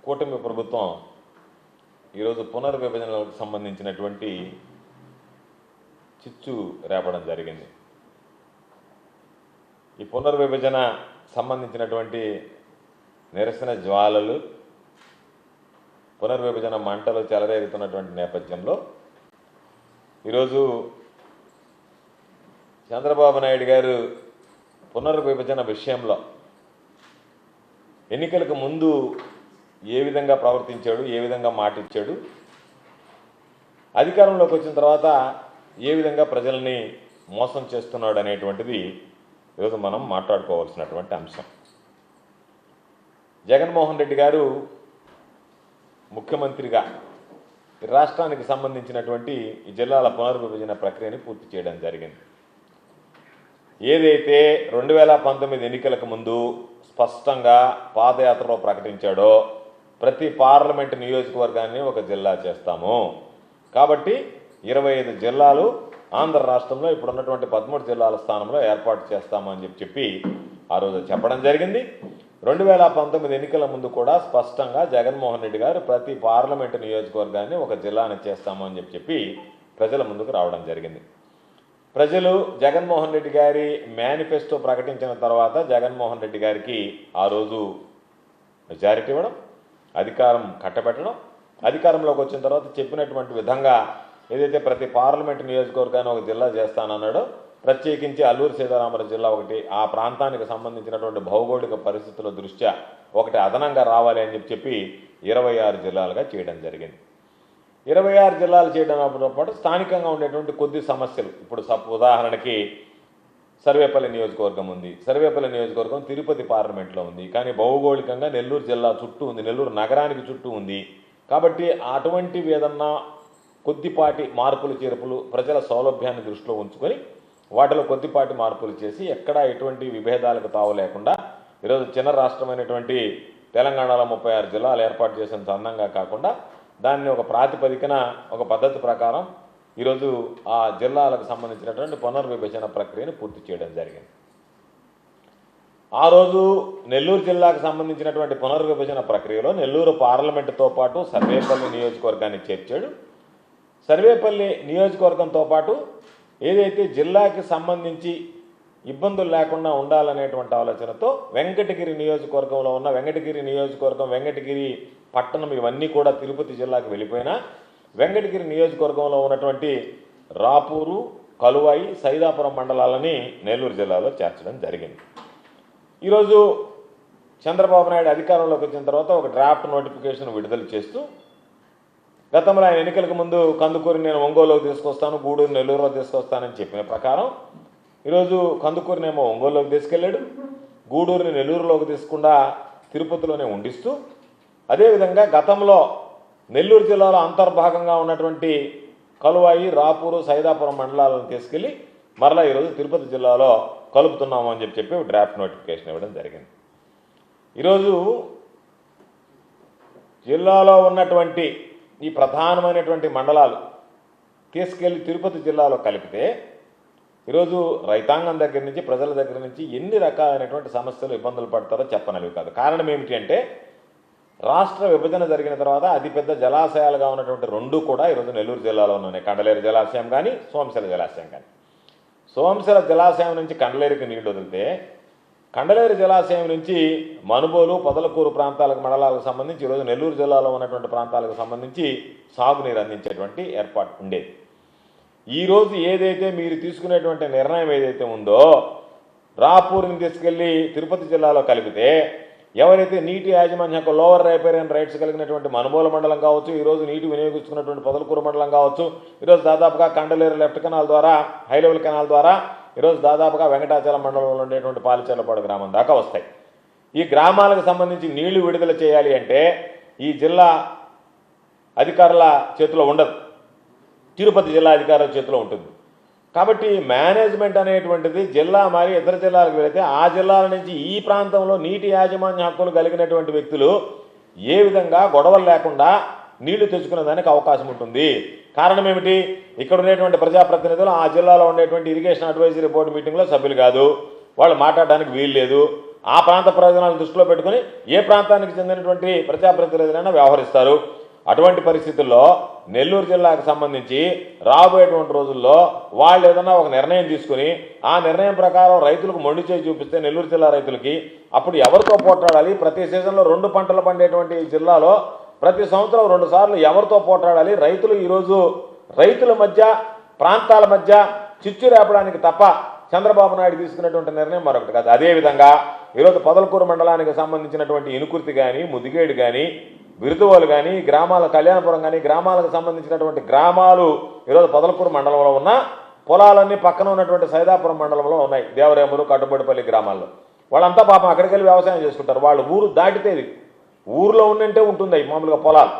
కూటమి ప్రభుత్వం ఈరోజు పునర్విభజనలకు సంబంధించినటువంటి చిచ్చు రేపడం జరిగింది. ఈ పునర్విభజన సంబంధించినటువంటి నిరసన జ్వాలలు, పునర్విభజన మంటలు చెలరేగుతున్నటువంటి నేపథ్యంలో ఈరోజు చంద్రబాబు నాయుడు గారు పునర్విభజన విషయంలో ఎన్నికలకు ముందు ఏ విధంగా ప్రవర్తించాడు, ఏ విధంగా మాటిచ్చాడు, అధికారంలోకి వచ్చిన తర్వాత ఏ విధంగా ప్రజల్ని మోసం చేస్తున్నాడు అనేటువంటిది ఈరోజు మనం మాట్లాడుకోవాల్సినటువంటి అంశం. జగన్మోహన్ రెడ్డి గారు ముఖ్యమంత్రిగా రాష్ట్రానికి సంబంధించినటువంటి ఈ జిల్లాల పునర్విభజన ప్రక్రియని పూర్తి చేయడం జరిగింది. ఏదైతే 2019 ఎన్నికలకు ముందు స్పష్టంగా పాదయాత్రలో ప్రకటించాడో ప్రతి పార్లమెంటు నియోజకవర్గాన్ని ఒక జిల్లా చేస్తాము, కాబట్టి 25 జిల్లాలు ఆంధ్ర రాష్ట్రంలో ఇప్పుడున్నటువంటి 13 జిల్లాల స్థానంలో ఏర్పాటు చేస్తామని చెప్పి ఆ రోజు చెప్పడం జరిగింది. 2019 ఎన్నికల ముందు కూడా స్పష్టంగా జగన్మోహన్ రెడ్డి గారు ప్రతి పార్లమెంటు నియోజకవర్గాన్ని ఒక జిల్లాని చేస్తామని చెప్పి ప్రజల ముందుకు రావడం జరిగింది. ప్రజలు జగన్మోహన్ రెడ్డి గారి మేనిఫెస్టో ప్రకటించిన తర్వాత జగన్మోహన్ రెడ్డి గారికి ఆ రోజు మెజారిటీ ఇవ్వడం, అధికారం కట్టబెట్టడం, అధికారంలోకి వచ్చిన తర్వాత చెప్పినటువంటి విధంగా ఏదైతే ప్రతి పార్లమెంటు నియోజకవర్గాన్ని ఒక జిల్లా చేస్తానన్నాడో, ప్రత్యేకించి అల్లూరు సీతారామరాజు జిల్లా ఒకటి ఆ ప్రాంతానికి సంబంధించినటువంటి భౌగోళిక పరిస్థితుల దృష్ట్యా ఒకటి అదనంగా రావాలి అని చెప్పి 26 జిల్లాలుగా చేయడం జరిగింది. 26 జిల్లాలు చేయడంతో పాటు స్థానికంగా ఉండేటువంటి కొద్ది సమస్యలు, ఇప్పుడు ఉదాహరణకి సర్వేపల్లి నియోజకవర్గం ఉంది. సర్వేపల్లి నియోజకవర్గం తిరుపతి పార్లమెంట్లో ఉంది, కానీ భౌగోళికంగా నెల్లూరు జిల్లా చుట్టూ ఉంది, నెల్లూరు నగరానికి చుట్టూ ఉంది. కాబట్టి అటువంటివి ఏదన్నా కొద్దిపాటి మార్పులు చేర్పులు ప్రజల సౌలభ్యాన్ని దృష్టిలో ఉంచుకొని వాటిలో కొద్దిపాటి మార్పులు చేసి ఎక్కడా ఎటువంటి విభేదాలకు తావు లేకుండా ఈరోజు చిన్న రాష్ట్రమైనటువంటి తెలంగాణలో 36 జిల్లాలు ఏర్పాటు చేసిన చందంగా కాకుండా దాన్ని ఒక ప్రాతిపదికన ఒక పద్ధతి ప్రకారం ఈరోజు ఆ జిల్లాలకు సంబంధించినటువంటి పునర్విభజన ప్రక్రియను పూర్తి చేయడం జరిగింది. ఆ రోజు నెల్లూరు జిల్లాకు సంబంధించినటువంటి పునర్విభజన ప్రక్రియలో నెల్లూరు పార్లమెంటుతో పాటు సర్వేపల్లి నియోజకవర్గాన్ని చేర్చాడు. సర్వేపల్లి నియోజకవర్గంతో పాటు ఏదైతే జిల్లాకి సంబంధించి ఇబ్బందులు లేకుండా ఉండాలనేటువంటి ఆలోచనతో వెంకటగిరి నియోజకవర్గంలో ఉన్న వెంకటగిరి నియోజకవర్గం, వెంకటగిరి పట్టణం ఇవన్నీ కూడా తిరుపతి జిల్లాకు వెళ్ళిపోయినా వెంకటగిరి నియోజకవర్గంలో ఉన్నటువంటి రాపూరు, కలువాయి, సైదాపురం మండలాలని నెల్లూరు జిల్లాలో చేర్చడం జరిగింది. ఈరోజు చంద్రబాబు నాయుడు అధికారంలోకి వచ్చిన తర్వాత ఒక డ్రాఫ్ట్ నోటిఫికేషన్ విడుదల చేస్తూ గతంలో ఆయన ఎన్నికలకు ముందు కందుకూరి నేను ఒంగోలులోకి తీసుకొస్తాను, గూడూరు నెల్లూరులో తీసుకొస్తానని చెప్పిన ప్రకారం ఈరోజు కందుకూరినేమో ఒంగోలులోకి తీసుకెళ్ళాడు, గూడూరుని నెల్లూరులోకి తీసుకుండా తిరుపతిలోనే ఉండిస్తూ, అదేవిధంగా గతంలో నెల్లూరు జిల్లాలో అంతర్భాగంగా ఉన్నటువంటి కలువాయి, రాపూరు, సైదాపురం మండలాలను తీసుకెళ్ళి మరలా ఈరోజు తిరుపతి జిల్లాలో కలుపుతున్నాము అని చెప్పి డ్రాఫ్ట్ నోటిఫికేషన్ ఇవ్వడం జరిగింది. ఈరోజు జిల్లాలో ఉన్నటువంటి ఈ ప్రధానమైనటువంటి మండలాలు తీసుకెళ్ళి తిరుపతి జిల్లాలో కలిపితే ఈరోజు రైతాంగం దగ్గర నుంచి ప్రజల దగ్గర నుంచి ఎన్ని రకాలైనటువంటి సమస్యలు ఇబ్బందులు పడతారో చెప్పనవి కాదు. కారణం ఏమిటి అంటే రాష్ట్ర విభజన జరిగిన తర్వాత అతిపెద్ద జలాశయాలుగా ఉన్నటువంటి రెండు కూడా ఈరోజు నెల్లూరు జిల్లాలో ఉన్నాయి. కండలేరు జలాశయం కానీ, సోమశిల జలాశయం కానీ. సోమశిల జలాశయం నుంచి కండలేరుకి నీళ్లు వదిలితే కండలేరు జలాశయం నుంచి మనుబోలు, పొదలకూరు ప్రాంతాలకు మండలాలకు సంబంధించి ఈరోజు నెల్లూరు జిల్లాలో ఉన్నటువంటి ప్రాంతాలకు సంబంధించి సాగునీరు అందించేటువంటి ఏర్పాటు ఉండేది. ఈరోజు ఏదైతే మీరు తీసుకునేటువంటి నిర్ణయం ఏదైతే ఉందో రాపూర్ని తీసుకెళ్ళి తిరుపతి జిల్లాలో కలిపితే ఎవరైతే నీటి యాజమాన్య హక్కు లోవర్ రైపేరియన్ రైట్స్ కలిగినటువంటి మనుబోలు మండలం కావచ్చు, ఈరోజు నీటి వినియోగించుకున్నటువంటి పొదలకూరు మండలం కావచ్చు, ఈరోజు దాదాపుగా కండలేరు లెఫ్ట్ కెనాల్ ద్వారా, హై లెవెల్ కెనాల్ ద్వారా ఈరోజు దాదాపుగా వెంకటాచలం మండలంలో ఉండేటువంటి పాలిచెర్లపాడు గ్రామం దాకా వస్తాయి. ఈ గ్రామాలకు సంబంధించి నీళ్లు విడుదల చేయాలి అంటే ఈ జిల్లా అధికారుల చేతిలో ఉండదు, తిరుపతి జిల్లా అధికారుల చేతిలో ఉంటుంది. కాబట్టి మేనేజ్మెంట్ అనేటువంటిది జిల్లా మరి ఇతర జిల్లాలకు వెళితే ఆ జిల్లాల నుంచి ఈ ప్రాంతంలో నీటి యాజమాన్య హక్కులు కలిగినటువంటి వ్యక్తులు ఏ విధంగా గొడవలు లేకుండా నీళ్లు తెచ్చుకునే దానికి అవకాశం ఉంటుంది. కారణం ఏమిటి? ఇక్కడ ఉండేటువంటి ప్రజాప్రతినిధులు ఆ జిల్లాలో ఉండేటువంటి ఇరిగేషన్ అడ్వైజరీ బోర్డు మీటింగ్లో సభ్యులు కాదు, వాళ్ళు మాట్లాడడానికి వీలు లేదు. ఆ ప్రాంత ప్రయోజనాలను దృష్టిలో పెట్టుకుని ఏ ప్రాంతానికి చెందినటువంటి ప్రజాప్రతినిధులైనా వ్యవహరిస్తారు. అటువంటి పరిస్థితుల్లో నెల్లూరు జిల్లాకు సంబంధించి రాబోయేటువంటి రోజుల్లో వాళ్ళు ఏదైనా ఒక నిర్ణయం తీసుకుని ఆ నిర్ణయం ప్రకారం రైతులకు మొండి చేయి చూపిస్తే నెల్లూరు జిల్లా రైతులకి అప్పుడు ఎవరితో పోట్లాడాలి? ప్రతి సీజన్లో 2 పంటలు పండేటువంటి ఈ జిల్లాలో ప్రతి సంవత్సరం 2 సార్లు ఎవరితో పోట్లాడాలి? రైతులు ఈరోజు రైతుల మధ్య ప్రాంతాల మధ్య చిచ్చు రేపడానికి తప్ప చంద్రబాబు నాయుడు తీసుకున్నటువంటి నిర్ణయం మరొకటి కాదు. అదేవిధంగా ఈరోజు పొదలకూరు మండలానికి సంబంధించినటువంటి ఇనుకుర్తి కానీ, ముదిగేడు కానీ, బిరుదువోలు కానీ, గ్రామాల కళ్యాణపురం కానీ, గ్రామాలకు సంబంధించినటువంటి గ్రామాలు ఈరోజు పొదలకూరు మండలంలో ఉన్న పొలాలన్నీ పక్కన ఉన్నటువంటి సైదాపురం మండలంలో ఉన్నాయి. దేవరేములు, కట్టుబడిపల్లి గ్రామాల్లో వాళ్ళంతా పాపం అక్కడికి వెళ్ళి వ్యవసాయం చేసుకుంటారు. వాళ్ళు ఊరు దాటితేది ఊర్లో ఉన్నంటే ఉంటుంది మామూలుగా పొలాలు.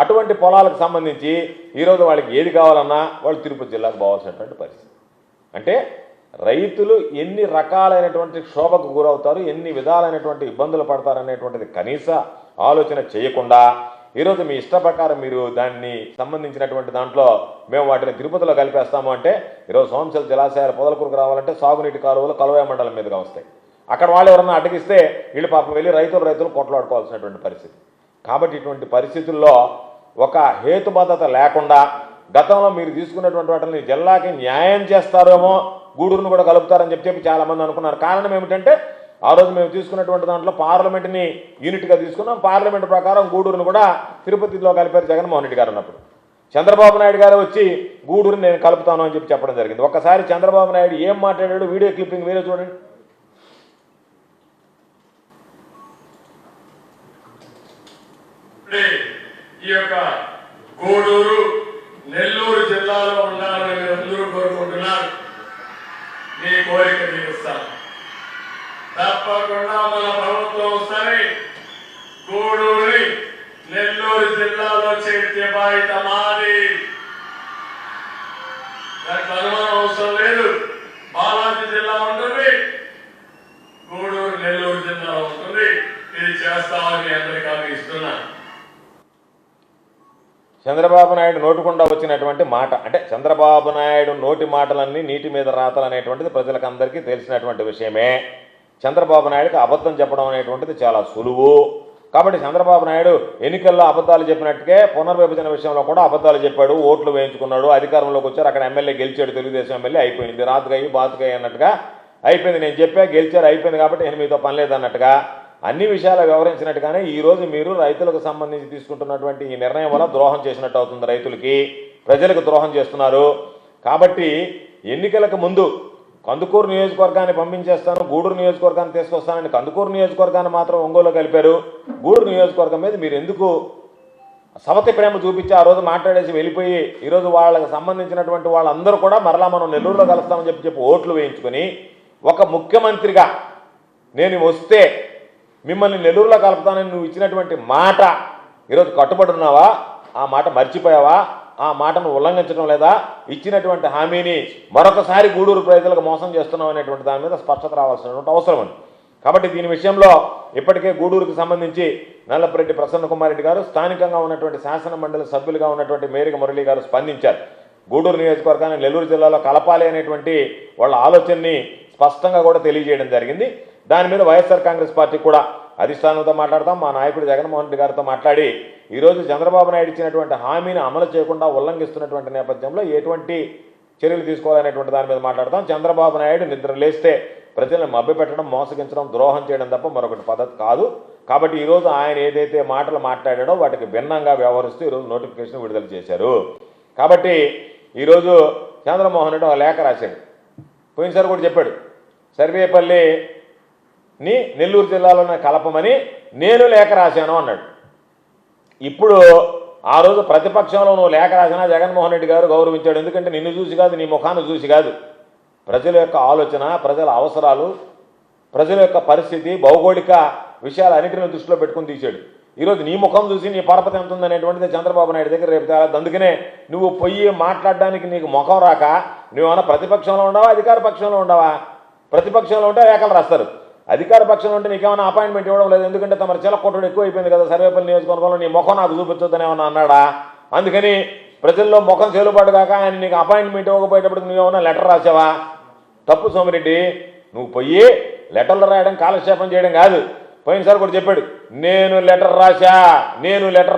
అటువంటి పొలాలకు సంబంధించి ఈరోజు వాళ్ళకి ఏది కావాలన్నా వాళ్ళు తిరుపతి జిల్లాకు పోవాల్సినటువంటి పరిస్థితి. అంటే రైతులు ఎన్ని రకాలైనటువంటి క్షోభకు గురవుతారు, ఎన్ని విధాలైనటువంటి ఇబ్బందులు పడతారనేటువంటిది కనీస ఆలోచన చేయకుండా ఈరోజు మీ ఇష్ట ప్రకారం మీరు దాన్ని సంబంధించినటువంటి దాంట్లో మేము వాటిని తిరుపతిలో కలిపేస్తాము అంటే ఈరోజు సోమశిల జలాశయాలు పొదలకూరుకు రావాలంటే సాగునీటి కాలువలు కలవయ మండలం మీదుగా వస్తాయి. అక్కడ వాళ్ళు ఎవరన్నా అడ్డగిస్తే వీళ్ళు పాపం వెళ్ళి రైతులు కొట్లాడుకోవాల్సినటువంటి పరిస్థితి. కాబట్టి ఇటువంటి పరిస్థితుల్లో ఒక హేతుబద్ధత లేకుండా గతంలో మీరు తీసుకున్నటువంటి వాటిని జిల్లాకి న్యాయం చేస్తారేమో, గూడూరును కూడా కలుపుతారని చెప్పి చాలామంది అనుకున్నారు. కారణం ఏమిటంటే ఆ రోజు మేము తీసుకున్నటువంటి దాంట్లో పార్లమెంట్ని యూనిట్గా తీసుకున్నాం. పార్లమెంట్ ప్రకారం గూడూరును కూడా తిరుపతిలో కలిపారు జగన్మోహన్ రెడ్డి గారు ఉన్నప్పుడు. చంద్రబాబు నాయుడు గారు వచ్చి గూడూరుని నేను కలుపుతాను అని చెప్పడం జరిగింది. ఒక్కసారి చంద్రబాబు నాయుడు ఏం మాట్లాడాడు వీడియో క్లిప్పింగ్ మీరే చూడండి. ఈ యొక్క గూడూరు నెల్లూరు జిల్లాలో ఉండాలని మీరందరూ కోరుకుంటున్నారు. మీ కోరిక తీరుస్తాను. తప్పకుండా మన ప్రభుత్వం సరే గూడూరుని నెల్లూరు జిల్లాలో చేర్చే బాధ్యత మాది. దానికి అనుమానం అవసరం లేదు. బాలాజీ జిల్లా ఉంటుంది, గూడూరు నెల్లూరు జిల్లా ఉంటుంది. ఇది చేస్తామని అందరికీ హామీ ఇస్తున్నాను. చంద్రబాబు నాయుడు నోటుకుండా వచ్చినటువంటి మాట అంటే చంద్రబాబు నాయుడు నోటి మాటలన్నీ నీటి మీద రాతలు అనేటువంటిది ప్రజలకు అందరికీ తెలిసినటువంటి విషయమే. చంద్రబాబు నాయుడుకి అబద్ధం చెప్పడం అనేటువంటిది చాలా సులువు. కాబట్టి చంద్రబాబు నాయుడు ఎన్నికల్లో అబద్ధాలు చెప్పినట్టుగా పునర్విభజన విషయంలో కూడా అబద్ధాలు చెప్పాడు. ఓట్లు వేయించుకున్నాడు, అధికారంలోకి వచ్చారు, అక్కడ ఎమ్మెల్యే గెలిచాడు, తెలుగుదేశం ఎమ్మెల్యే అయిపోయింది, రాతుకయ్యి బాతుకయ్యి అన్నట్టుగా అయిపోయింది. నేను చెప్పా గెలిచారు అయిపోయింది కాబట్టి నేను మీతో పని లేదన్నట్టుగా అన్ని విషయాలు వివరించినట్టుగానే ఈరోజు మీరు రైతులకు సంబంధించి తీసుకుంటున్నటువంటి ఈ నిర్ణయం వల్ల ద్రోహం చేసినట్టు అవుతుంది. రైతులకి, ప్రజలకు ద్రోహం చేస్తున్నారు. కాబట్టి ఎన్నికలకు ముందు కందుకూరు నియోజకవర్గాన్ని పంపించేస్తాను, గూడూరు నియోజకవర్గాన్ని తీసుకొస్తానని కందుకూరు నియోజకవర్గాన్ని మాత్రం ఒంగోలు కలిపారు. గూడూరు నియోజకవర్గం మీద మీరు ఎందుకు సవతి ప్రేమ చూపించి ఆ రోజు మాట్లాడేసి వెళ్ళిపోయి ఈరోజు వాళ్ళకి సంబంధించినటువంటి వాళ్ళందరూ కూడా మరలా మనం నెల్లూరులో కలుస్తామని చెప్పి ఓట్లు వేయించుకొని ఒక ముఖ్యమంత్రిగా నేను వస్తే మిమ్మల్ని నెల్లూరులో కలుపుతానని నువ్వు ఇచ్చినటువంటి మాట ఈరోజు కట్టుబడి ఉన్నావా? ఆ మాట మర్చిపోయావా? ఆ మాటను ఉల్లంఘించడం లేదా? ఇచ్చినటువంటి హామీని మరొకసారి గూడూరు ప్రజలకు మోసం చేస్తున్నావు అనేటువంటి దాని మీద స్పష్టత రావాల్సినటువంటి అవసరం ఉంది. కాబట్టి దీని విషయంలో ఇప్పటికే గూడూరుకు సంబంధించి నల్లపరెడ్డి ప్రసన్న కుమార్ రెడ్డి గారు, స్థానికంగా ఉన్నటువంటి శాసన మండలి సభ్యులుగా ఉన్నటువంటి మేరిక మురళి గారు స్పందించారు. గూడూరు నియోజకవర్గాన్ని నెల్లూరు జిల్లాలో కలపాలి అనేటువంటి వాళ్ళ ఆలోచనని స్పష్టంగా కూడా తెలియజేయడం జరిగింది. దాని మీద వైఎస్ఆర్ కాంగ్రెస్ పార్టీ కూడా అధిష్టానంతో మాట్లాడతాం, మా నాయకుడు జగన్మోహన్ రెడ్డి గారితో మాట్లాడి ఈరోజు చంద్రబాబు నాయుడు ఇచ్చినటువంటి హామీని అమలు చేయకుండా ఉల్లంఘిస్తున్నటువంటి నేపథ్యంలో ఎటువంటి చర్యలు తీసుకోవాలనేటువంటి దాని మీద మాట్లాడతాం. చంద్రబాబు నాయుడు నిద్ర లేస్తే ప్రజలను మభ్యపెట్టడం, మోసగించడం, ద్రోహం చేయడం తప్ప మరొకటి పద్ధతి కాదు. కాబట్టి ఈరోజు ఆయన ఏదైతే మాటలు మాట్లాడాడో వాటికి భిన్నంగా వ్యవహరిస్తూ ఈరోజు నోటిఫికేషన్ విడుదల చేశారు. కాబట్టి ఈరోజు చంద్రమోహన్ రెడ్డి ఒక లేఖ రాశాడు. పోయినసారి కూడా చెప్పాడు, సర్వేపల్లిని నెల్లూరు జిల్లాలోనే కలపమని నేను లేఖ రాశాను అన్నాడు. ఇప్పుడు ఆ రోజు ప్రతిపక్షంలో నువ్వు లేఖ రాసినా జగన్మోహన్ రెడ్డి గారు గౌరవించాడు. ఎందుకంటే నిన్ను చూసి కాదు, నీ ముఖాన్ని చూసి కాదు, ప్రజల యొక్క ఆలోచన, ప్రజల అవసరాలు, ప్రజల యొక్క పరిస్థితి, భౌగోళిక విషయాలు అన్నింటిని దృష్టిలో పెట్టుకుని తీశాడు. ఈరోజు నీ ముఖం చూసి నీ పరపతి ఎంత ఉందనేటువంటిది చంద్రబాబు నాయుడు దగ్గర రేపు తేలేదు. అందుకనే నువ్వు పొయ్యి మాట్లాడడానికి నీకు ముఖం రాక నువ్వేమన్నా ప్రతిపక్షంలో ఉండవా, అధికార పక్షంలో ఉండవా? ప్రతిపక్షంలో ఉంటే లేఖలు రాస్తారు, అధికార పక్షంలో ఉంటే నీకేమైనా అపాయింట్మెంట్ ఇవ్వడం లేదు. ఎందుకంటే తమ చిలకొట్టుడు ఎక్కువ అయిపోయింది కదా సర్వేపల్లి నియోజకవర్గంలో, నీ ముఖం నాకు చూపించొద్దని ఏమన్నా అన్నాడా? అందుకని ప్రజల్లో ముఖం చెల్లుబాటు కాక ఆయన నీకు అపాయింట్మెంట్ ఇవ్వకపోయేటప్పుడు నువ్వేమన్నా లెటర్ రాసావా? తప్పు సోమిరెడ్డి. నువ్వు పోయి లెటర్లు రాయడం కాలక్షేపం చేయడం కాదు. పోయినసారి కూడా చెప్పాడు, నేను లెటర్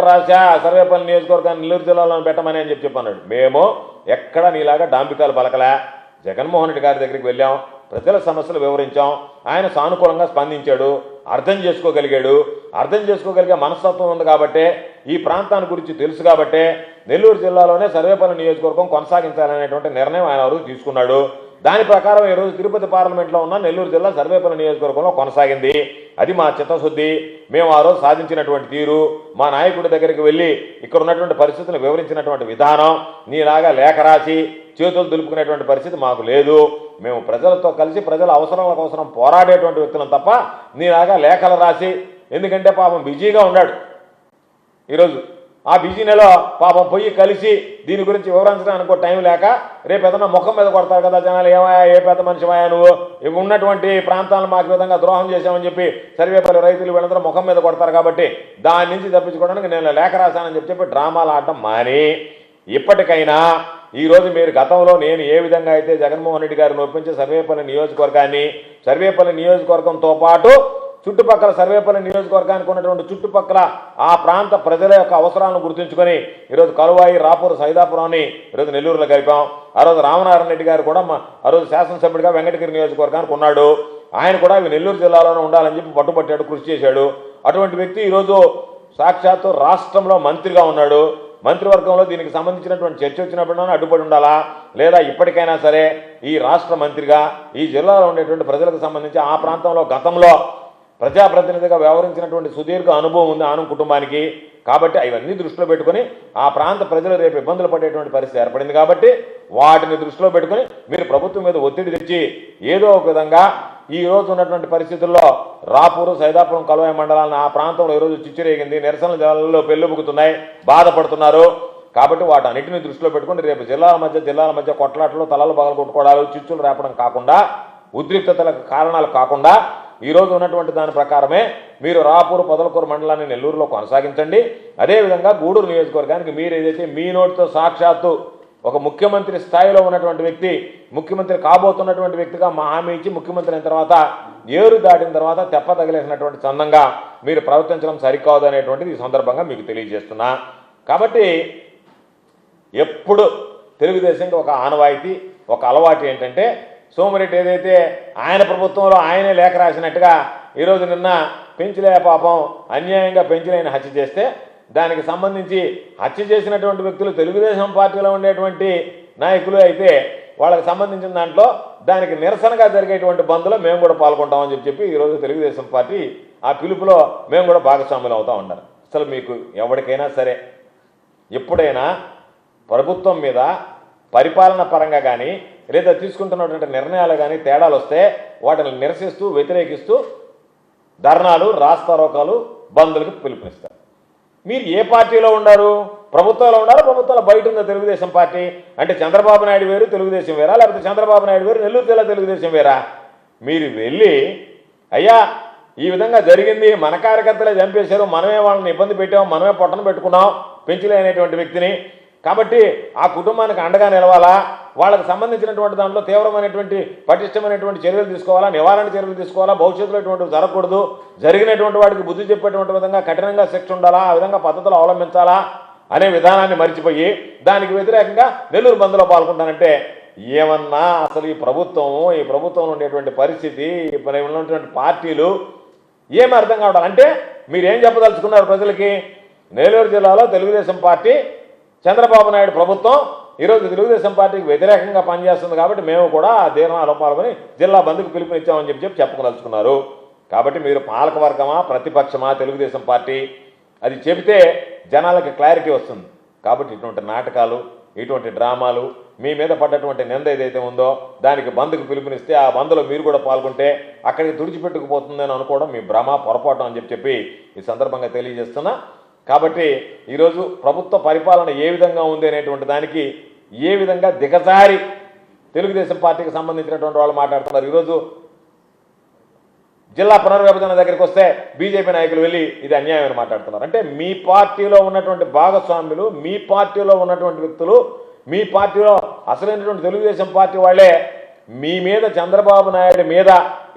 రాశా సర్వేపల్లి నియోజకవర్గాన్ని నెల్లూరు జిల్లాలో పెట్టమని అని చెప్పన్నాడు. మేము ఎక్కడ నీలాగా డాంబికాలు పలకలే. జగన్మోహన్ రెడ్డి గారి దగ్గరికి వెళ్ళాం, ప్రజల సమస్యలు వివరించాం, ఆయన సానుకూలంగా స్పందించాడు, అర్థం చేసుకోగలిగే మనస్తత్వం ఉంది కాబట్టే, ఈ ప్రాంతాన్ని గురించి తెలుసు కాబట్టే నెల్లూరు జిల్లాలోనే సర్వేపల్లి నియోజకవర్గం కొనసాగించాలనేటువంటి నిర్ణయం ఆయన వరకు తీసుకున్నాడు. దాని ప్రకారం ఈరోజు తిరుపతి పార్లమెంట్లో ఉన్న నెల్లూరు జిల్లా సర్వేపల్లి నియోజకవర్గంలో కొనసాగింది. అది మా చిత్తశుద్ధి. మేము ఆ రోజు సాధించినటువంటి తీరు, మా నాయకుడి దగ్గరికి వెళ్ళి ఇక్కడ ఉన్నటువంటి పరిస్థితులను వివరించినటువంటి విధానం, నీలాగా లేఖ రాసి చేతులు దులుపుకునేటువంటి పరిస్థితి మాకు లేదు. మేము ప్రజలతో కలిసి ప్రజల అవసరాల కోసం పోరాడేటువంటి వ్యక్తులం తప్ప నీలాగా లేఖలు రాసి, ఎందుకంటే పాపం బిజీగా ఉన్నాడు ఈరోజు. ఆ బిజీనెలో పాపం పోయి కలిసి దీని గురించి వివరించడానికి టైం లేక రేపు ఏదన్నా ముఖం మీద కొడతారు కదా జనాలు, ఏమయ్యా ఏ పెద్ద మనిషిమయ్యా నువ్వు, ఇవి ఉన్నటువంటి ప్రాంతాలను మాకు విధంగా ద్రోహం చేశామని చెప్పి సర్వేపల్లి రైతులు వీళ్ళందరూ ముఖం మీద కొడతారు కాబట్టి దాని నుంచి తప్పించుకోవడానికి నేను లేఖ రాశానని చెప్పి డ్రామాలు ఆడటం మాని, ఇప్పటికైనా ఈరోజు మీరు గతంలో నేను ఏ విధంగా అయితే జగన్మోహన్ రెడ్డి గారిని ఒప్పించి సర్వేపల్లి నియోజకవర్గంతో పాటు చుట్టుపక్కల సర్వేపల్లి నియోజకవర్గానికి ఉన్నటువంటి చుట్టుపక్కల ఆ ప్రాంత ప్రజల యొక్క అవసరాలను గుర్తుంచుకొని ఈరోజు కలువాయి, రాపూర్, సైదాపురాన్ని ఈరోజు నెల్లూరులో కలిపాం. ఆ రోజు రామనారాయణ రెడ్డి గారు కూడా ఆ రోజు శాసనసభ్యుడిగా వెంకటగిరి నియోజకవర్గానికి ఉన్నాడు. ఆయన కూడా ఇవి నెల్లూరు జిల్లాలోనే ఉండాలని చెప్పి పట్టుబట్టాడు, కృషి చేశాడు. అటువంటి వ్యక్తి ఈరోజు సాక్షాత్తు రాష్ట్రంలో మంత్రిగా ఉన్నాడు. మంత్రివర్గంలో దీనికి సంబంధించినటువంటి చర్చ వచ్చినప్పుడు అడ్డుపడి ఉండాలా, లేదా ఇప్పటికైనా సరే ఈ రాష్ట్ర మంత్రిగా ఈ జిల్లాలో ఉండేటువంటి ప్రజలకు సంబంధించి ఆ ప్రాంతంలో గతంలో ప్రజాప్రతినిధిగా వ్యవహరించినటువంటి సుదీర్ఘ అనుభవం ఉంది ఆనం కుటుంబానికి. కాబట్టి అవన్నీ దృష్టిలో పెట్టుకుని ఆ ప్రాంత ప్రజలు రేపు ఇబ్బందులు పడేటువంటి పరిస్థితి ఏర్పడింది కాబట్టి వాటిని దృష్టిలో పెట్టుకుని మీరు ప్రభుత్వం మీద ఒత్తిడి తెచ్చి ఏదో ఒక విధంగా ఈ రోజు ఉన్నటువంటి పరిస్థితుల్లో రాపూరు, సైదాపురం, కలువాయి మండలాలను ఆ ప్రాంతంలో ఈరోజు చిచ్చురేగింది, నిరసనలో పెళ్ళుబుకుతున్నాయి, బాధపడుతున్నారు. కాబట్టి వాటన్నిటిని దృష్టిలో పెట్టుకుని రేపు జిల్లాల మధ్య కొట్లాటలు, తలలు పగలు కొట్టుకోవడాలు, చిచ్చులు రేపడం కాకుండా, ఉద్రిక్తతలకు కారణాలు కాకుండా ఈరోజు ఉన్నటువంటి దాని ప్రకారమే మీరు రాపూరు, పొదలకూరు మండలాన్ని నెల్లూరులో కొనసాగించండి. అదేవిధంగా గూడూరు నియోజకవర్గానికి మీరు ఏదైతే మీ నోటితో సాక్షాత్తు ఒక ముఖ్యమంత్రి స్థాయిలో ఉన్నటువంటి వ్యక్తి, ముఖ్యమంత్రి కాబోతున్నటువంటి వ్యక్తిగా మా హామీ ఇచ్చి ముఖ్యమంత్రి అయిన తర్వాత ఏరు దాటిన తర్వాత తెప్ప తగిలేసినటువంటి చందంగా మీరు ప్రవర్తించడం సరికాదు అనేటువంటిది ఈ సందర్భంగా మీకు తెలియజేస్తున్నా. కాబట్టి ఎప్పుడు తెలుగుదేశంకి ఒక ఆనవాయితీ, ఒక అలవాటు ఏంటంటే, సోమిరెడ్డి ఏదైతే ఆయన ప్రభుత్వంలో ఆయనే లేఖ రాసినట్టుగా ఈరోజు నిన్న పెంచలే పాపం అన్యాయంగా పెంచలేని హత్య చేస్తే దానికి సంబంధించి హత్య చేసినటువంటి వ్యక్తులు తెలుగుదేశం పార్టీలో ఉండేటువంటి నాయకులు అయితే వాళ్ళకి సంబంధించిన దాంట్లో దానికి నిరసనగా జరిగేటువంటి బంద్లో మేము కూడా పాల్గొంటామని చెప్పి ఈరోజు తెలుగుదేశం పార్టీ ఆ పిలుపులో మేము కూడా భాగస్వాములు అవుతూ ఉంటారు. అసలు మీకు ఎవరికైనా సరే ఎప్పుడైనా ప్రభుత్వం మీద పరిపాలన పరంగా కానీ లేదా తీసుకుంటున్నటువంటి నిర్ణయాలు కానీ తేడాలు వస్తే వాటిని నిరసిస్తూ, వ్యతిరేకిస్తూ ధర్నాలు, రాస్తారోకాలు, బంధులకు పిలుపునిస్తారు. మీరు ఏ పార్టీలో ఉన్నారు? ప్రభుత్వంలో ఉన్నారా? ప్రభుత్వంలో బయట ఉన్న తెలుగుదేశం పార్టీ అంటే చంద్రబాబు నాయుడు వేరు, తెలుగుదేశం వేరా? లేకపోతే చంద్రబాబు నాయుడు వేరు, నెల్లూరు జిల్లా తెలుగుదేశం వేరా? మీరు వెళ్ళి అయ్యా ఈ విధంగా జరిగింది, మన కార్యకర్తలే చంపేశారు, మనమే వాళ్ళని ఇబ్బంది పెట్టాం, మనమే పొట్టను పెట్టుకున్నాం పెంచలేనటువంటి వ్యక్తిని, కాబట్టి ఆ కుటుంబానికి అండగా నిలవాలా, వాళ్ళకి సంబంధించినటువంటి దాంట్లో తీవ్రమైనటువంటి పటిష్టమైనటువంటి చర్యలు తీసుకోవాలా, నివారణ చర్యలు తీసుకోవాలా, భవిష్యత్తులో ఇటువంటివి జరగకూడదు, జరిగినటువంటి వాడికి బుద్ధి చెప్పేటువంటి విధంగా కఠినంగా శిక్ష ఉండాలా, ఆ విధంగా పద్ధతులు అవలంబించాలా అనే విధానాన్ని మర్చిపోయి దానికి వ్యతిరేకంగా నెల్లూరు బంద్లో పాల్గొంటానంటే ఏమన్నా అసలు ఈ ప్రభుత్వంలో ఉండేటువంటి పరిస్థితి, ఉన్నటువంటి పార్టీలు ఏమి అర్థం కావడం అంటే మీరేం చెప్పదలుచుకున్నారు ప్రజలకి? నెల్లూరు జిల్లాలో తెలుగుదేశం పార్టీ, చంద్రబాబు నాయుడు ప్రభుత్వం ఈరోజు తెలుగుదేశం పార్టీకి వ్యతిరేకంగా పనిచేస్తుంది కాబట్టి మేము కూడా ఆ తీర్మానంలో పాల్గొని జిల్లా బంద్కు పిలుపునిచ్చామని చెప్పి చెప్పుకోదలుచుకున్నారు. కాబట్టి మీరు పాలకవర్గమా, ప్రతిపక్షమా, తెలుగుదేశం పార్టీ అది చెబితే జనాలకి క్లారిటీ వస్తుంది. కాబట్టి ఇటువంటి నాటకాలు, ఇటువంటి డ్రామాలు, మీ మీద పడ్డటువంటి నింద ఏదైతే ఉందో దానికి బంద్కు పిలుపునిస్తే ఆ బంద్లో మీరు కూడా పాల్గొంటే అక్కడికి తుడిచిపెట్టుకుపోతుందని అనుకోవడం మీ భ్రమ, పొరపాటు అని చెప్పి ఈ సందర్భంగా తెలియజేస్తున్నా. కాబట్టి ఈరోజు ప్రభుత్వ పరిపాలన ఏ విధంగా ఉంది అనేటువంటి దానికి ఏ విధంగా దిగజారి తెలుగుదేశం పార్టీకి సంబంధించినటువంటి వాళ్ళు మాట్లాడుతున్నారు. ఈరోజు జిల్లా పునర్విభజన దగ్గరికి వస్తే బీజేపీ నాయకులు వెళ్ళి ఇది అన్యాయం అని మాట్లాడుతున్నారు. అంటే మీ పార్టీలో ఉన్నటువంటి భాగస్వాములు, మీ పార్టీలో ఉన్నటువంటి వ్యక్తులు, మీ పార్టీలో అసలైనటువంటి తెలుగుదేశం పార్టీ వాళ్ళే మీ మీద, చంద్రబాబు నాయుడు మీద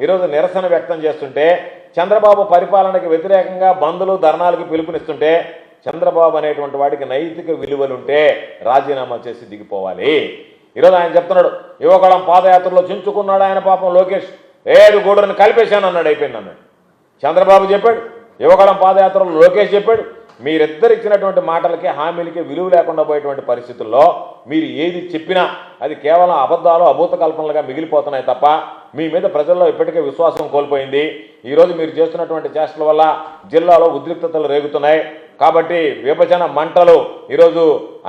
ఈరోజు నిరసన వ్యక్తం చేస్తుంటే, చంద్రబాబు పరిపాలనకి వ్యతిరేకంగా బంధులు ధర్నాలకు పిలుపునిస్తుంటే, చంద్రబాబు అనేటువంటి వాడికి నైతిక విలువలుంటే రాజీనామా చేసి దిగిపోవాలి. ఈరోజు ఆయన చెప్తున్నాడు, యువగళం పాదయాత్రలో చించుకున్నాడు ఆయన పాపం లోకేష్, ఏడు గూడని కలిపేశాను అన్నాడు, అయిపోయింది అన్నాడు. చంద్రబాబు చెప్పాడు, యువగళం పాదయాత్రలో లోకేష్ చెప్పాడు. మీరిద్దరు ఇచ్చినటువంటి మాటలకి హామీలకి విలువ లేకుండా పోయేటువంటి పరిస్థితుల్లో మీరు ఏది చెప్పినా అది కేవలం అబద్ధాలు అభూత కల్పనలుగా మిగిలిపోతున్నాయి తప్ప మీ మీద ప్రజల్లో ఇప్పటికే విశ్వాసం కోల్పోయింది. ఈరోజు మీరు చేస్తున్నటువంటి చేష్టల వల్ల జిల్లాలో ఉద్రిక్తతలు రేగుతున్నాయి. కాబట్టి విభజన మంటలు ఈరోజు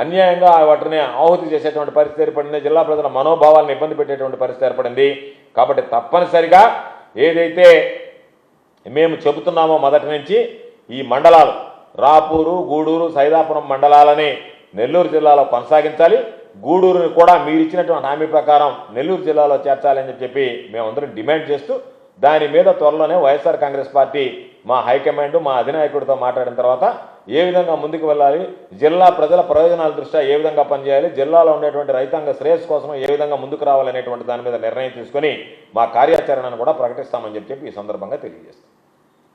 అన్యాయంగా వాటిని ఆహుతి చేసేటువంటి పరిస్థితి ఏర్పడింది. జిల్లా ప్రజల మనోభావాలను ఇబ్బంది పెట్టేటువంటి పరిస్థితి ఏర్పడింది. కాబట్టి తప్పనిసరిగా ఏదైతే మేము చెబుతున్నామో మొదటి నుంచి ఈ మండలాలు రాపూరు, గూడూరు, సైదాపురం మండలాలని నెల్లూరు జిల్లాలో కొనసాగించాలి. గూడూరుని కూడా మీరు ఇచ్చినటువంటి హామీ ప్రకారం నెల్లూరు జిల్లాలో చేర్చాలని చెప్పి మేమందరం డిమాండ్ చేస్తూ దాని మీద త్వరలోనే వైఎస్ఆర్ కాంగ్రెస్ పార్టీ మా హైకమాండ్ మా అధినాయకుడితో మాట్లాడిన తర్వాత ఏ విధంగా ముందుకు వెళ్ళాలి, జిల్లా ప్రజల ప్రయోజనాల దృష్ట్యా ఏ విధంగా పనిచేయాలి, జిల్లాలో ఉండేటువంటి రైతాంగ శ్రేయస్సు కోసం ఏ విధంగా ముందుకు రావాలనేటువంటి దాని మీద నిర్ణయం తీసుకొని మా కార్యాచరణను కూడా ప్రకటిస్తామని చెప్పి ఈ సందర్భంగా తెలియజేస్తాం.